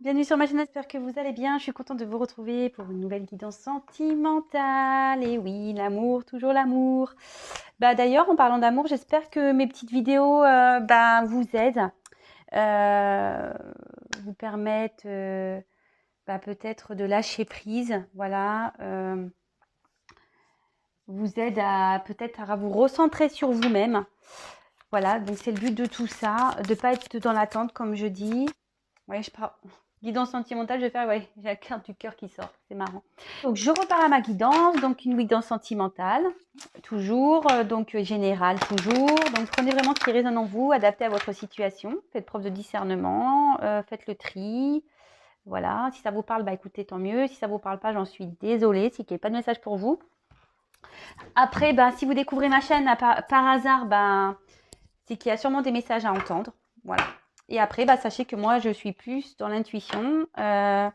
bienvenue sur ma chaîne, j'espère que vous allez bien. Je suis contente de vous retrouver pour une nouvelle guidance sentimentale. Et oui, l'amour, toujours l'amour. D'ailleurs, en parlant d'amour, j'espère que mes petites vidéos vous aident, euh, vous permettent peut-être de lâcher prise, voilà, vous aident à peut-être à vous recentrer sur vous-même. Voilà, donc c'est le but de tout ça, de pas être dans l'attente, comme je dis. Ouais, je pars. Guidance sentimentale, je vais faire, ouais, j'ai la carte du cœur qui sort, c'est marrant. Donc, je repars à ma guidance, donc une guidance sentimentale, toujours, générale, toujours. Donc, prenez vraiment ce qui résonne en vous, adaptez à votre situation, faites preuve de discernement, faites le tri. Voilà, si ça vous parle, écoutez, tant mieux. Si ça vous parle pas, j'en suis désolée, c'est qu'il n'y a pas de message pour vous. Après, si vous découvrez ma chaîne par hasard, c'est qu'il y a sûrement des messages à entendre. Voilà. Et après, sachez que moi, je suis plus dans l'intuition que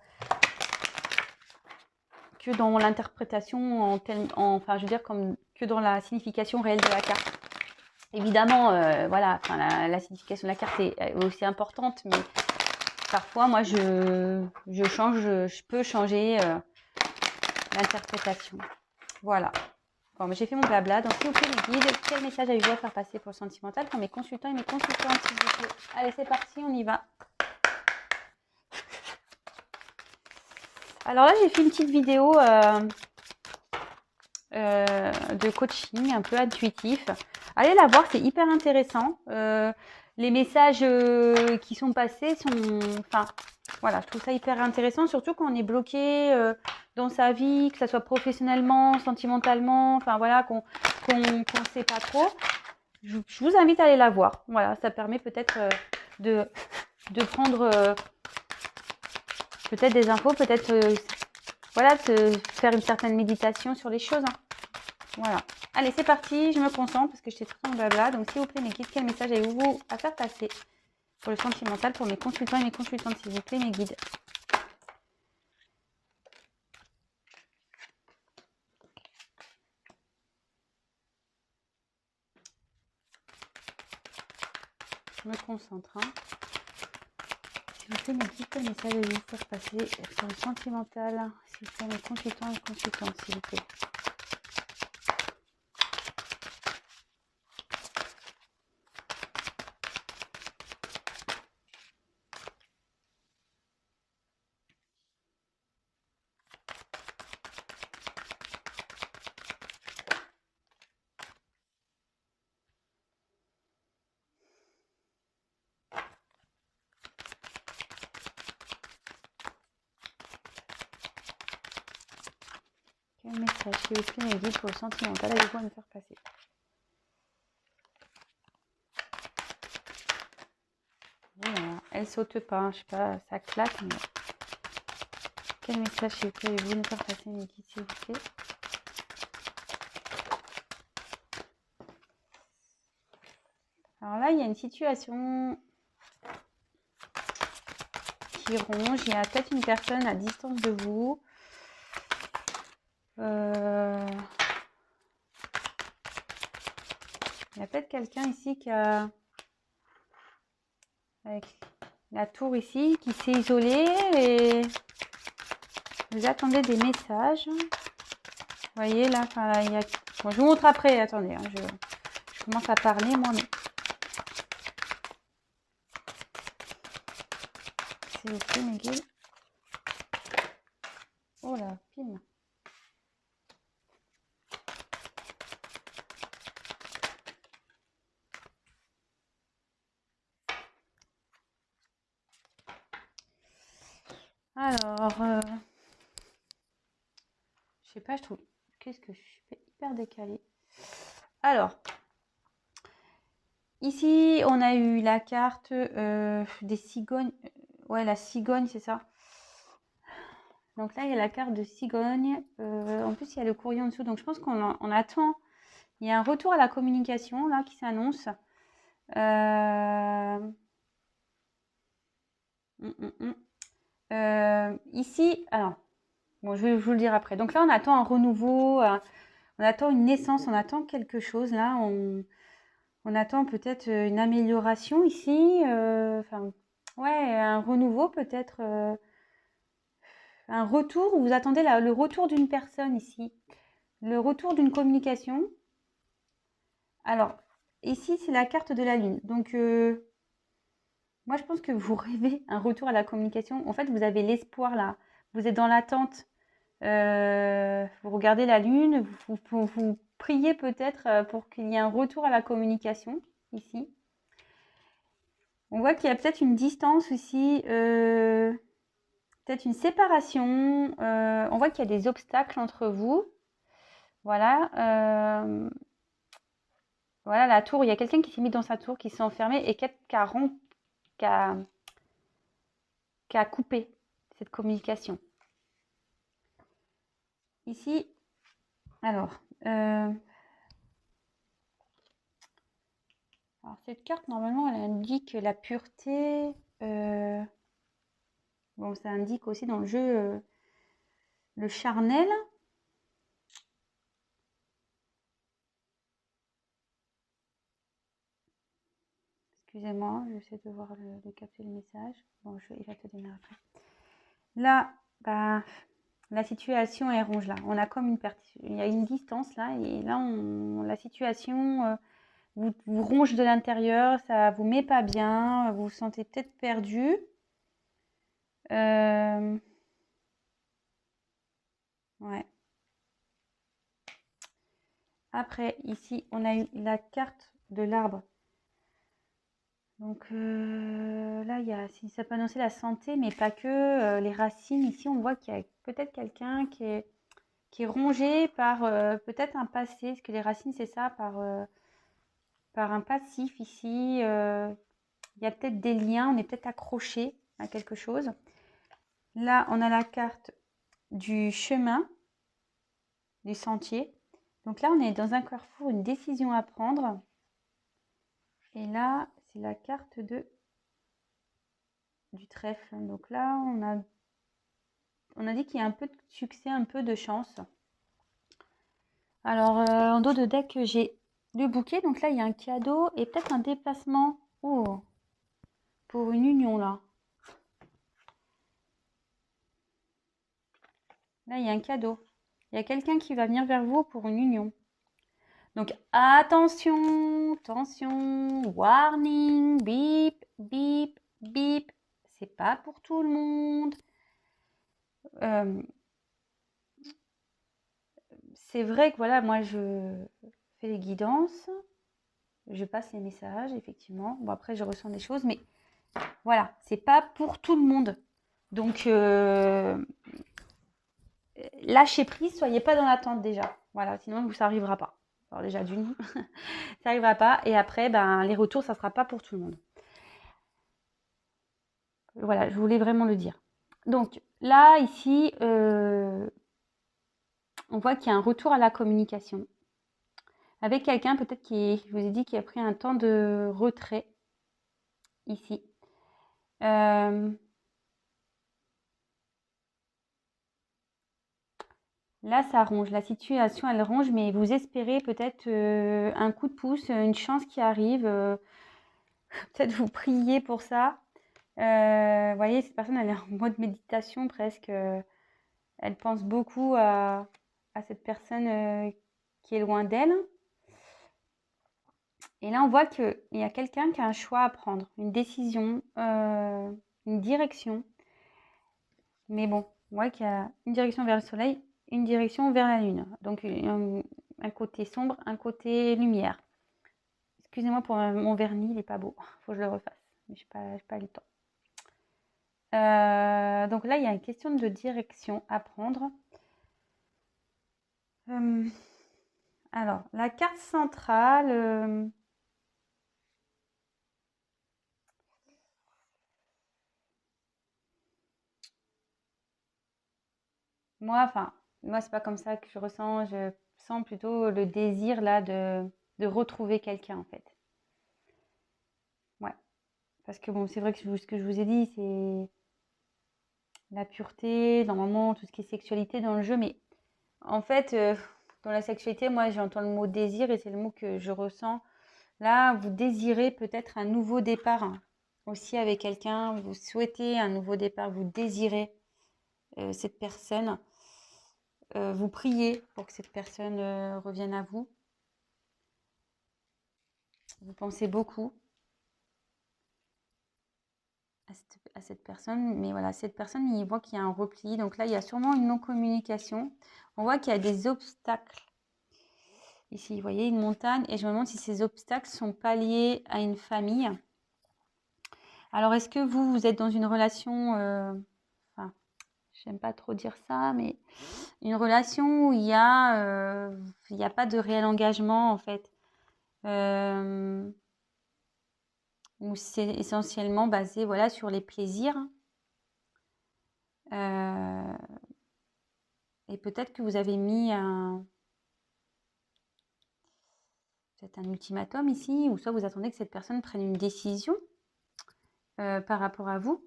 dans l'interprétation, enfin, je veux dire, que dans la signification réelle de la carte. Évidemment, voilà, la signification de la carte est aussi importante, mais parfois, moi, je peux changer l'interprétation. Voilà. Bon, j'ai fait mon blabla. Donc, s'il vous plaît, les guides, quel message avez-vous à faire passer pour le sentimental pour mes consultants et mes consultantes, s'il vous plaît? Allez, c'est parti, on y va. Alors là, j'ai fait une petite vidéo de coaching un peu intuitif. Allez la voir, c'est hyper intéressant. Les messages qui sont passés sont... Enfin, voilà, je trouve ça hyper intéressant, surtout quand on est bloqué dans sa vie, que ce soit professionnellement, sentimentalement, enfin voilà, qu'on ne sait pas trop. Je vous invite à aller la voir. Voilà, ça permet peut-être de prendre peut-être des infos, peut-être voilà, de faire une certaine méditation sur les choses. Hein. Voilà. Allez, c'est parti, je me concentre parce que j'étais tout en blabla. Donc, s'il vous plaît, mes guides, quel message avez-vous à faire passer pour le sentimental, pour mes consultants et mes consultantes, s'il vous plaît, mes guides? Je me concentre. Hein. S'il vous plaît, mes guides, quel message avez-vous à faire passer pour le sentimental, s'il vous plaît, mes consultants et consultantes, s'il vous plaît? Quel message, s'il vous plaît, mes guides, pour le sentimental, avez-vous à me faire passer? Voilà, elle saute pas, je sais pas, ça claque, mais... Quel message, s'il vous plaît, avez-vous à me faire passer, mes guides, s'il vous plaît? Alors là, il y a une situation qui ronge. Il y a peut-être une personne à distance de vous. Il y a peut-être quelqu'un ici qui a, avec la tour ici, qui s'est isolé et vous attendez des messages. Vous voyez là, il y a... Bon, je vous montre après, attendez, hein, je commence à parler moi, mais... S'il vous plaît, mes guides. Oh là, pim. Alors, je sais pas, je trouve... Qu'est-ce que je suis hyper décalée. Alors, ici, on a eu la carte des cigognes. Ouais, la cigogne, c'est ça. Donc là, il y a la carte de cigogne. En plus, il y a le courrier en dessous. Donc, je pense qu'on attend. Il y a un retour à la communication, là, qui s'annonce. Ici, alors, bon, je vais vous le dire après. Donc là, on attend un renouveau, on attend une naissance, on attend quelque chose. Là, on attend peut-être une amélioration ici. Enfin, Ouais, un renouveau peut-être, un retour, vous attendez le retour d'une personne ici, le retour d'une communication. Alors, ici, c'est la carte de la lune. Donc, moi, je pense que vous rêvez un retour à la communication. En fait, vous avez l'espoir là. Vous êtes dans l'attente. Vous regardez la lune. Vous priez peut-être pour qu'il y ait un retour à la communication ici. On voit qu'il y a peut-être une distance aussi, peut-être une séparation. On voit qu'il y a des obstacles entre vous. Voilà. Voilà la tour. Il y a quelqu'un qui s'est mis dans sa tour, qui s'est enfermé et qui a, qui a coupé cette communication. Ici, alors, cette carte, normalement, elle indique la pureté. Bon, ça indique aussi dans le jeu le charnel. Excusez-moi, j'essaie de voir de capter le message. Bon, il va te donner après. Là, bah, la situation est ronge là. On a comme il y a une distance là, et là, la situation vous ronge de l'intérieur, ça vous met pas bien, vous vous sentez peut-être perdu. Ouais. Après, ici, on a eu la carte de l'arbre. Donc là, ça peut annoncer la santé, mais pas que. Les racines, ici, on voit qu'il y a peut-être quelqu'un qui est rongé par peut-être un passé. Parce que les racines, c'est ça, par un passif ici. Il y a peut-être des liens, on est peut-être accroché à quelque chose. Là, on a la carte du chemin, du sentier. Donc là, on est dans un carrefour, une décision à prendre. Et là, c'est la carte du trèfle. Donc là, on a dit qu'il y a un peu de succès, un peu de chance. Alors, en dos de deck, j'ai le bouquet. Donc là, il y a un cadeau et peut-être un déplacement. Oh, pour une union, là. Là, il y a un cadeau. Il y a quelqu'un qui va venir vers vous pour une union. Donc, attention, attention, warning, bip, bip, bip. C'est pas pour tout le monde. C'est vrai que voilà, moi, je fais les guidances. Je passe les messages, effectivement. Bon, après, je ressens des choses, mais voilà, c'est pas pour tout le monde. Donc, lâchez prise, soyez pas dans l'attente déjà. Voilà, sinon, ça n'arrivera pas. Alors déjà, d'une, ça n'arrivera pas. Et après, ben, les retours, ça sera pas pour tout le monde. Voilà, je voulais vraiment le dire. Donc, là, ici, on voit qu'il y a un retour à la communication. Avec quelqu'un, peut-être je vous ai dit, qui a pris un temps de retrait, ici. Là, ça ronge. La situation, elle ronge, mais vous espérez peut-être un coup de pouce, une chance qui arrive. Peut-être vous priez pour ça. Vous voyez, cette personne, elle est en mode méditation presque. Elle pense beaucoup à cette personne qui est loin d'elle. Et là, on voit qu'il y a quelqu'un qui a un choix à prendre, une décision, une direction. Mais bon, on voit qu'il y a une direction vers le soleil, une direction vers la lune. Donc, un côté sombre, un côté lumière. Excusez-moi pour mon vernis, il n'est pas beau. Il faut que je le refasse. Mais je n'ai pas le temps. Donc là, il y a une question de direction à prendre. Alors, la carte centrale. Moi, c'est pas comme ça que je ressens. Je sens plutôt le désir là de retrouver quelqu'un en fait. Ouais. Parce que bon, c'est vrai que ce que je vous ai dit, c'est la pureté, normalement, tout ce qui est sexualité dans le jeu. Mais en fait, dans la sexualité, moi, j'entends le mot désir et c'est le mot que je ressens. Là, vous désirez peut-être un nouveau départ, hein. aussi avec quelqu'un, vous souhaitez un nouveau départ, vous désirez cette personne, vous priez pour que cette personne revienne à vous. Vous pensez beaucoup à cette personne, mais voilà, cette personne, il voit qu'il y a un repli. Donc là, il y a sûrement une non-communication. On voit qu'il y a des obstacles. Ici, vous voyez une montagne, et je me demande si ces obstacles sont pas liés à une famille. Alors, est-ce que vous êtes dans une relation, enfin, j'aime pas trop dire ça, mais une relation où il y a pas de réel engagement, en fait. Où c'est essentiellement basé, voilà, sur les plaisirs. Et peut-être que vous avez mis peut-être un ultimatum ici, ou soit vous attendez que cette personne prenne une décision par rapport à vous.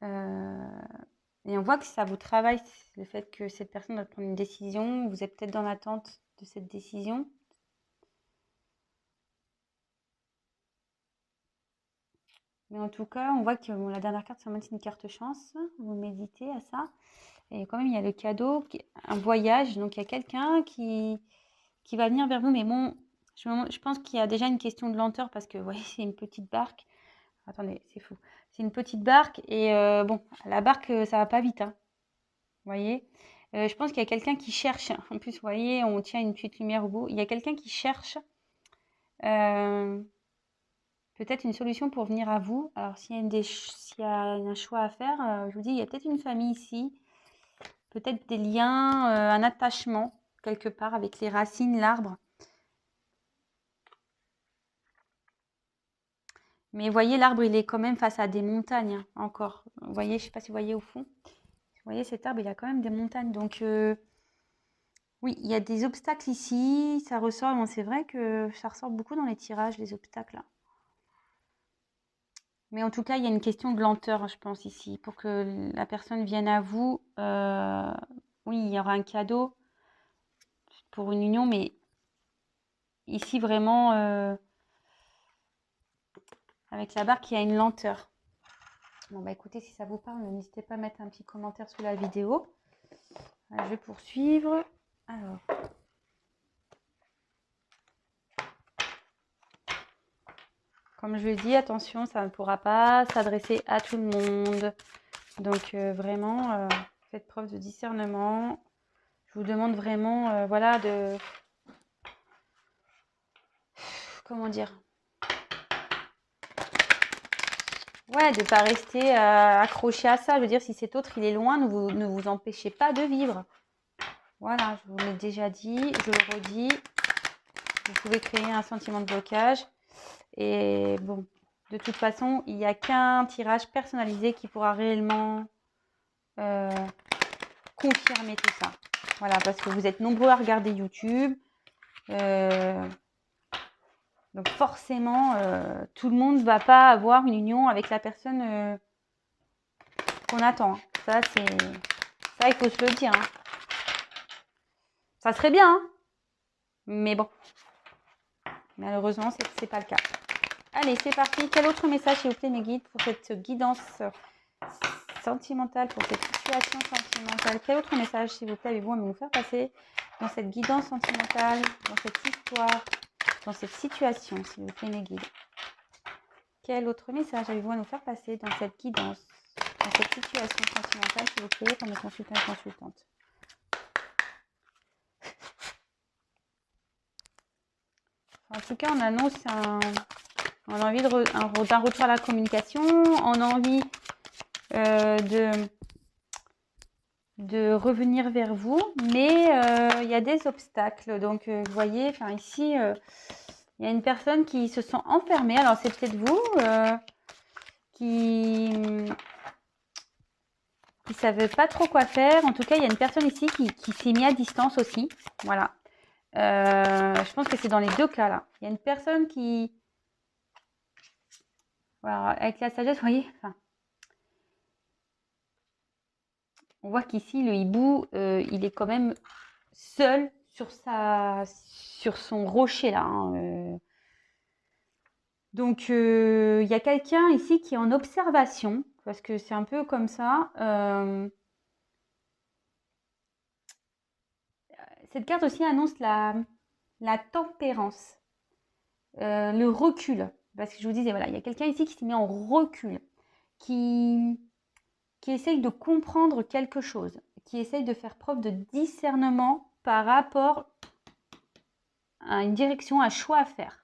Et on voit que ça vous travaille, le fait que cette personne doit prendre une décision. Vous êtes peut-être dans l'attente de cette décision. Mais en tout cas, on voit que la dernière carte, c'est une carte chance. Vous méditez à ça. Et quand même, il y a le cadeau, un voyage. Donc, il y a quelqu'un qui va venir vers vous. Mais bon, je pense qu'il y a déjà une question de lenteur parce que, vous voyez, c'est une petite barque. Attendez, c'est fou. C'est une petite barque et bon, la barque, ça va pas vite, hein. Vous voyez? Je pense qu'il y a quelqu'un qui cherche. En plus, vous voyez, on tient une petite lumière au bout. Il y a quelqu'un qui cherche peut-être une solution pour venir à vous. Alors, s'il y a un choix à faire, je vous dis, il y a peut-être une famille ici, peut-être des liens, un attachement quelque part avec les racines, l'arbre. Mais vous voyez, l'arbre, il est quand même face à des montagnes, hein, encore. Vous voyez, je ne sais pas si vous voyez au fond. Vous voyez, cet arbre, il a quand même des montagnes. Donc, oui, il y a des obstacles ici. Ça ressort. Bon, c'est vrai que ça ressort beaucoup dans les tirages, les obstacles, là. Mais en tout cas, il y a une question de lenteur, je pense, ici. Pour que la personne vienne à vous, oui, il y aura un cadeau pour une union, mais ici, vraiment, avec la barque, il y a une lenteur. Bon, bah écoutez, si ça vous parle, n'hésitez pas à mettre un petit commentaire sous la vidéo. Je vais poursuivre. Alors. Comme je le dis, attention, ça ne pourra pas s'adresser à tout le monde. Donc vraiment, faites preuve de discernement. Je vous demande vraiment, voilà, de... Comment dire? Ouais, de ne pas rester accroché à ça. Je veux dire, si cet autre, il est loin, ne vous empêchez pas de vivre. Voilà, je vous l'ai déjà dit, je le redis. Vous pouvez créer un sentiment de blocage. Et bon, de toute façon, il n'y a qu'un tirage personnalisé qui pourra réellement confirmer tout ça. Voilà, parce que vous êtes nombreux à regarder YouTube. Donc forcément, tout le monde ne va pas avoir une union avec la personne qu'on attend. Ça, il faut se le dire, hein. Ça serait bien, hein, mais bon. Malheureusement, c'est pas le cas. Allez, c'est parti. Quel autre message, s'il vous plaît, mes guides, pour cette guidance sentimentale, pour cette situation sentimentale? Quel autre message, s'il vous plaît, avez-vous à me faire passer dans cette guidance sentimentale, dans cette histoire, dans cette situation, s'il vous plaît, mes guides? Quel autre message avez-vous à nous faire passer dans cette guidance, dans cette situation sentimentale, s'il vous plaît, pour mes consultants et consultantes? En tout cas, on annonce on a envie d'un retour à la communication, on a envie de revenir vers vous, mais il y a des obstacles. Donc, vous voyez, ici, il y a une personne qui se sent enfermée. Alors, c'est peut-être vous qui ne savait pas trop quoi faire. En tout cas, il y a une personne ici qui s'est mise à distance aussi. Voilà. Je pense que c'est dans les deux cas là. Il y a une personne qui... Voilà, avec la sagesse, vous voyez, on voit qu'ici, le hibou, il est quand même seul sur son rocher là, hein. Donc, il y a quelqu'un ici qui est en observation, parce que c'est un peu comme ça. Cette carte aussi annonce la tempérance, le recul. Parce que je vous disais, voilà, il y a quelqu'un ici qui s'est mis en recul, qui essaye de comprendre quelque chose, qui essaye de faire preuve de discernement par rapport à une direction, un choix à faire.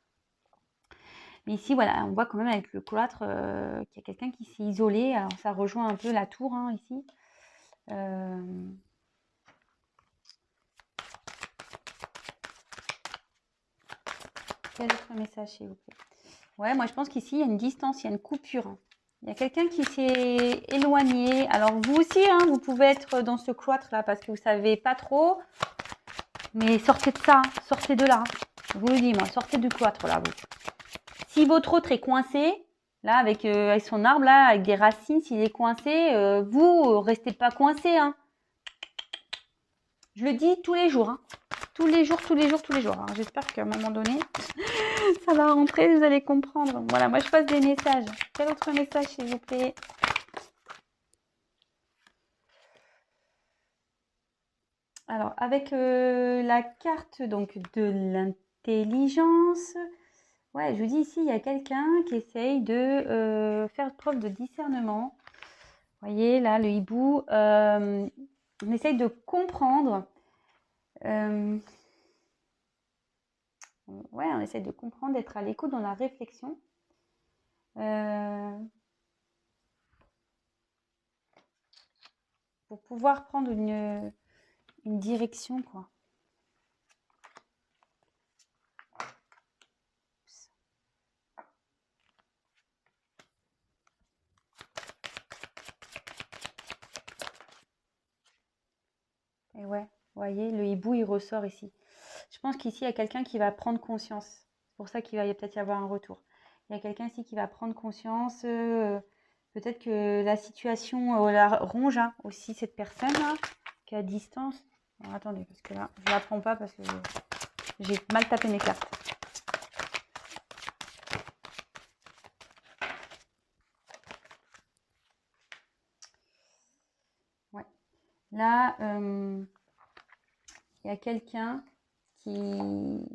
Mais ici, voilà, on voit quand même avec le cloître qu'il y a quelqu'un qui s'est isolé. Alors, ça rejoint un peu la tour, hein, ici. Quel autre message, s'il vous plaît? Ouais, moi, je pense qu'ici, il y a une distance, il y a une coupure. Hein. Il y a quelqu'un qui s'est éloigné. Alors, vous aussi, hein, vous pouvez être dans ce cloître-là parce que vous ne savez pas trop. Mais sortez de ça, sortez de là. Je vous le dis, moi, sortez du cloître, là, vous. Si votre autre est coincé, là, avec son arbre, là, avec des racines, s'il est coincé, vous, restez pas coincé, hein. Je le dis tous les jours, hein. Tous les jours, tous les jours, tous les jours. Alors, j'espère qu'à un moment donné, ça va rentrer, vous allez comprendre. Voilà, moi, je passe des messages. Quel autre message, s'il vous plaît? Alors, avec la carte donc de l'intelligence, ouais, je vous dis ici, il y a quelqu'un qui essaye de faire preuve de discernement. Vous voyez, là, le hibou, on essaye de comprendre. Ouais, on essaye de comprendre, d'être à l'écoute dans la réflexion. Pour pouvoir prendre une direction, quoi. Et ouais, vous voyez, le hibou, il ressort ici. Je pense qu'ici, il y a quelqu'un qui va prendre conscience. C'est pour ça qu'il va peut-être y avoir un retour. Il y a quelqu'un ici qui va prendre conscience. Peut-être que la situation la ronge hein, aussi cette personne-là, qui est à distance. Alors, attendez, parce que là, je ne la prends pas parce que j'ai mal tapé mes cartes. Ouais. Là, il y a quelqu'un qui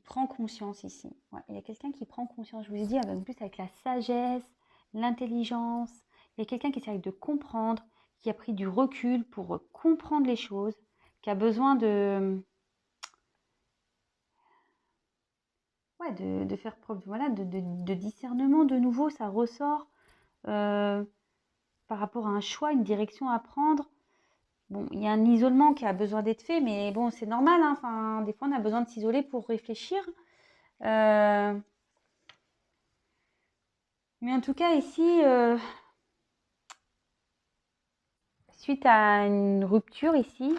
prend conscience ici. Ouais, il y a quelqu'un qui prend conscience. Je vous ai dit, en plus avec la sagesse, l'intelligence, il y a quelqu'un qui essaie de comprendre, qui a pris du recul pour comprendre les choses, qui a besoin de faire preuve voilà, de discernement de nouveau, ça ressort par rapport à un choix, une direction à prendre. Bon, il y a un isolement qui a besoin d'être fait, mais bon, c'est normal. Hein. Enfin, des fois, on a besoin de s'isoler pour réfléchir. Mais en tout cas, ici, suite à une rupture ici,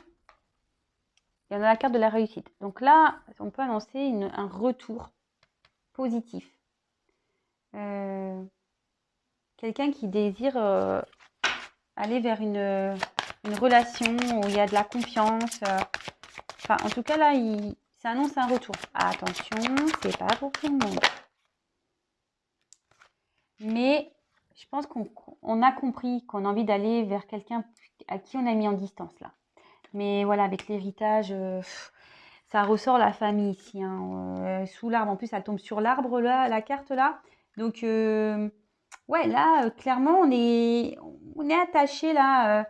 il y en a la carte de la réussite. Donc là, on peut annoncer un retour positif. Quelqu'un qui désire aller vers une relation où il y a de la confiance. Enfin, en tout cas, là, ça annonce un retour. Attention, c'est pas pour tout le monde. Mais je pense qu'on a compris qu'on a envie d'aller vers quelqu'un à qui on a mis en distance, là. Mais voilà, avec l'héritage, ça ressort la famille ici. Hein, sous l'arbre, en plus, elle tombe sur l'arbre, là, la carte, là. Donc, ouais, là, clairement, on est attaché, là.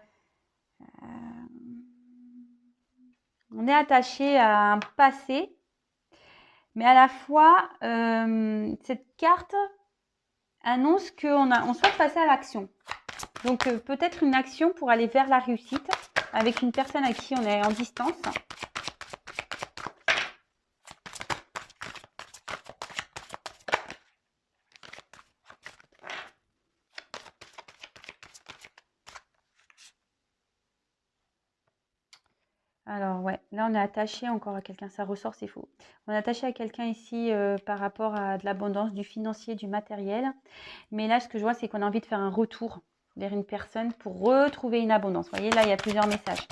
On est attaché à un passé. Mais à la fois, cette carte annonce qu'on souhaite passer à l'action. Donc, peut-être une action pour aller vers la réussite avec une personne à qui on est en distance. Alors, ouais, là, on est attaché encore à quelqu'un. Ça ressort, c'est faux. On est attaché à quelqu'un ici par rapport à de l'abondance, du financier, du matériel. Mais là, ce que je vois, c'est qu'on a envie de faire un retour vers une personne pour retrouver une abondance. Vous voyez, là, il y a plusieurs messages.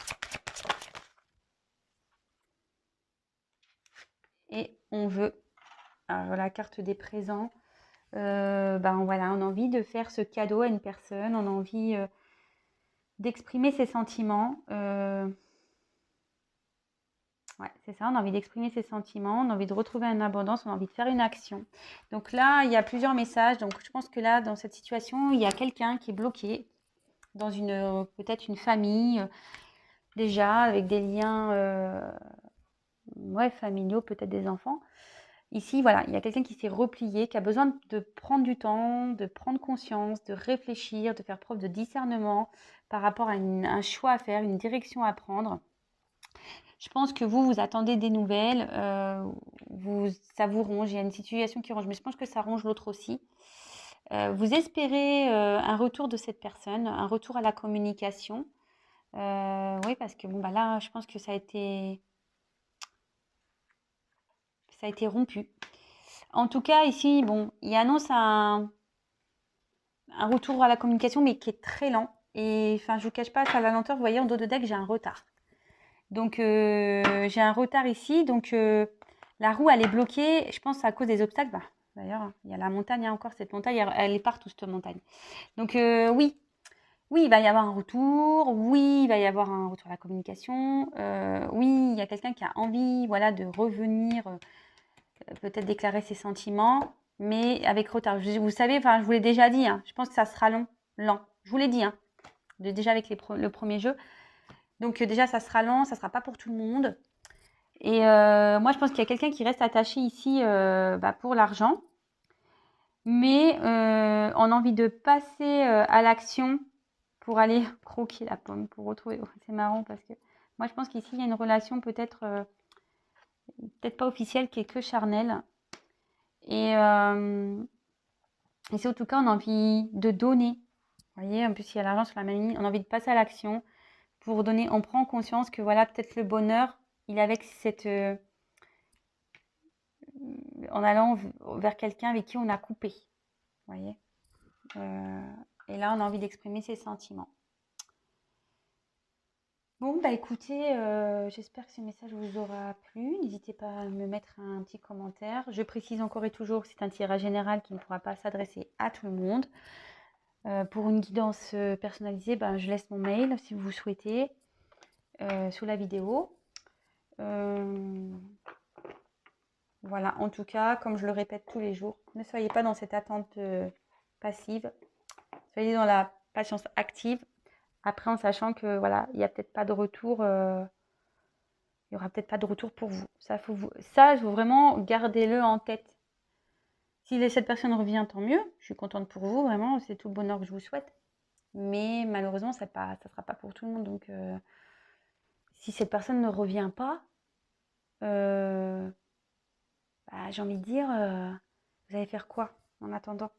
Et on veut, alors la carte des présents, ben voilà, on a envie de faire ce cadeau à une personne, on a envie d'exprimer ses sentiments. Ouais, c'est ça, on a envie d'exprimer ses sentiments, on a envie de retrouver une abondance, on a envie de faire une action. Donc là, il y a plusieurs messages. Donc je pense que là, dans cette situation, il y a quelqu'un qui est bloqué dans peut-être une famille, déjà, avec des liens ouais, familiaux, peut-être des enfants. Ici, voilà, il y a quelqu'un qui s'est replié, qui a besoin de prendre du temps, de prendre conscience, de réfléchir, de faire preuve de discernement par rapport à un choix à faire, une direction à prendre. Je pense que vous attendez des nouvelles, ça vous ronge, il y a une situation qui ronge, mais je pense que ça ronge l'autre aussi. Vous espérez un retour de cette personne, un retour à la communication. Oui, parce que bon, bah là, je pense que ça a été rompu. En tout cas, ici, bon, il annonce un retour à la communication, mais qui est très lent. Et enfin, je vous cache pas, ça la lenteur, vous voyez, en dos de deck, j'ai un retard. Donc, j'ai un retard ici. Donc, la roue, elle est bloquée. Je pense à cause des obstacles. Bah, d'ailleurs, il y a la montagne, hein, encore cette montagne, elle est partout, cette montagne. Donc, oui. Oui, il va y avoir un retour. Oui, il va y avoir un retour à la communication. Oui, il y a quelqu'un qui a envie, voilà, de revenir, peut-être déclarer ses sentiments, mais avec retard. Vous savez, enfin, je vous l'ai déjà dit, hein, je pense que ça sera lent. Je vous l'ai dit, hein, déjà avec le premier jeu. Donc déjà, ça sera lent, ça sera pas pour tout le monde. Et moi, je pense qu'il y a quelqu'un qui reste attaché ici bah, pour l'argent, mais on a envie de passer à l'action pour aller croquer la pomme, pour retrouver. Oh, c'est marrant parce que moi, je pense qu'ici, il y a une relation peut-être pas officielle, qui est que charnelle. Et c'est en tout cas, on a envie de donner. Vous voyez, en plus, il y a l'argent sur la même ligne. On a envie de passer à l'action pour donner. On prend conscience que voilà, peut-être le bonheur, il est avec en allant vers quelqu'un avec qui on a coupé. Vous voyez. Et là, on a envie d'exprimer ses sentiments. Bon, bah écoutez, j'espère que ce message vous aura plu. N'hésitez pas à me mettre un petit commentaire. Je précise encore et toujours que c'est un tirage général qui ne pourra pas s'adresser à tout le monde. Pour une guidance personnalisée, ben, je laisse mon mail si vous souhaitez sous la vidéo. Voilà, en tout cas, comme je le répète tous les jours, ne soyez pas dans cette attente passive. Soyez dans la patience active. Après, en sachant que voilà, il n'y a peut-être pas de retour, il y aura peut-être pas de retour pour vous. Ça, il faut vraiment gardez-le en tête. Si cette personne revient, tant mieux. Je suis contente pour vous, vraiment, c'est tout le bonheur que je vous souhaite. Mais malheureusement, ça ne sera pas pour tout le monde. Donc, si cette personne ne revient pas, bah, j'ai envie de dire, vous allez faire quoi en attendant?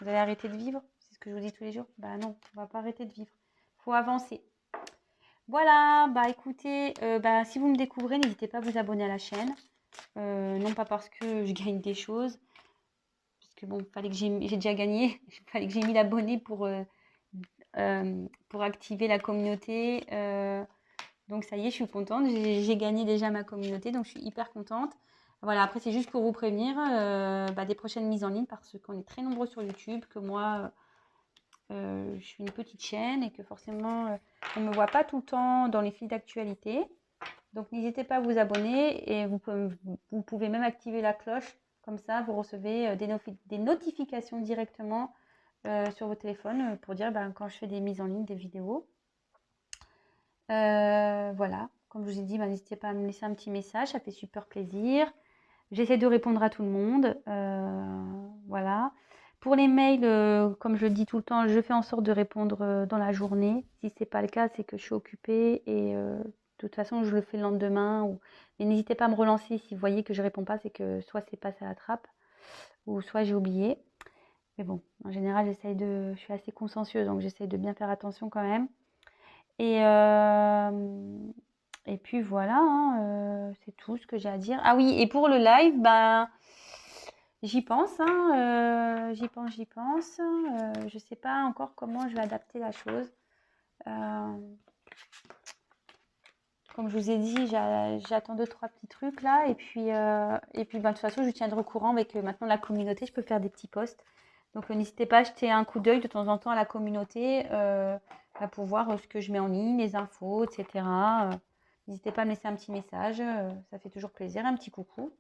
Vous allez arrêter de vivre? C'est ce que je vous dis tous les jours. Bah non, on va pas arrêter de vivre. Il faut avancer. Voilà, bah écoutez, bah, si vous me découvrez, n'hésitez pas à vous abonner à la chaîne. Non pas parce que je gagne des choses, parce que bon, fallait que j'ai déjà gagné, il fallait que j'ai mis l'abonné pour activer la communauté. Donc ça y est, je suis contente. J'ai gagné déjà ma communauté, donc je suis hyper contente. Voilà, après c'est juste pour vous prévenir bah, des prochaines mises en ligne parce qu'on est très nombreux sur YouTube, que moi je suis une petite chaîne et que forcément on ne me voit pas tout le temps dans les fils d'actualité. Donc n'hésitez pas à vous abonner et vous pouvez même activer la cloche. Comme ça, vous recevez des notifications directement sur vos téléphones pour dire ben, quand je fais des mises en ligne, des vidéos. Voilà, comme je vous ai dit, ben, n'hésitez pas à me laisser un petit message, ça fait super plaisir. J'essaie de répondre à tout le monde. Voilà. Pour les mails, comme je le dis tout le temps, je fais en sorte de répondre dans la journée. Si ce n'est pas le cas, c'est que je suis occupée et de toute façon, je le fais le lendemain. Mais n'hésitez pas à me relancer si vous voyez que je ne réponds pas, c'est que soit c'est passé à la trappe ou soit j'ai oublié. Mais bon, en général, je suis assez consciencieuse, donc j'essaie de bien faire attention quand même. Et puis voilà, hein, c'est tout ce que j'ai à dire. Ah oui, et pour le live, ben, j'y pense, hein, j'y pense. Je ne sais pas encore comment je vais adapter la chose. Comme je vous ai dit, j'attends 2-3 petits trucs là. Et puis de toute façon, je tiendrai au courant avec maintenant la communauté. Je peux faire des petits posts. Donc n'hésitez pas à jeter un coup d'œil de temps en temps à la communauté pour voir ce que je mets en ligne, les infos, etc. N'hésitez pas à me laisser un petit message. Ça fait toujours plaisir. Un petit coucou.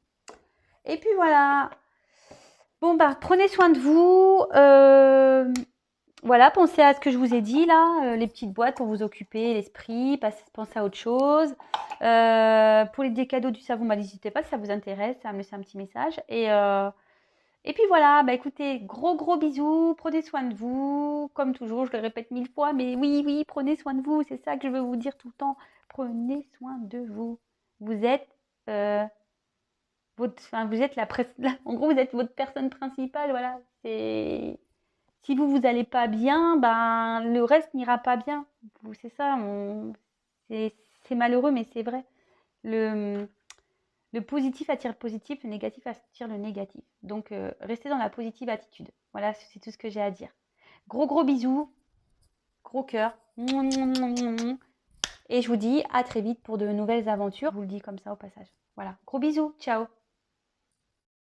Et puis voilà. Bon, prenez soin de vous. Voilà, pensez à ce que je vous ai dit là, les petites boîtes pour vous occuper l'esprit, pensez à autre chose. Pour les cadeaux du savon, n'hésitez pas si ça vous intéresse à me laisser un petit message. Et puis voilà, écoutez, gros bisous, prenez soin de vous. Comme toujours, je le répète 1000 fois, mais oui, prenez soin de vous, c'est ça que je veux vous dire tout le temps. Prenez soin de vous. Vous êtes vous êtes en gros, vous êtes votre personne principale, voilà. Si vous allez pas bien, le reste n'ira pas bien. C'est ça, c'est malheureux, mais c'est vrai. Le positif attire le positif, le négatif attire le négatif. Donc, restez dans la positive attitude. Voilà, c'est tout ce que j'ai à dire. Gros bisous, gros cœur. Et je vous dis à très vite pour de nouvelles aventures. Je vous le dis comme ça au passage. Voilà, gros bisous, ciao.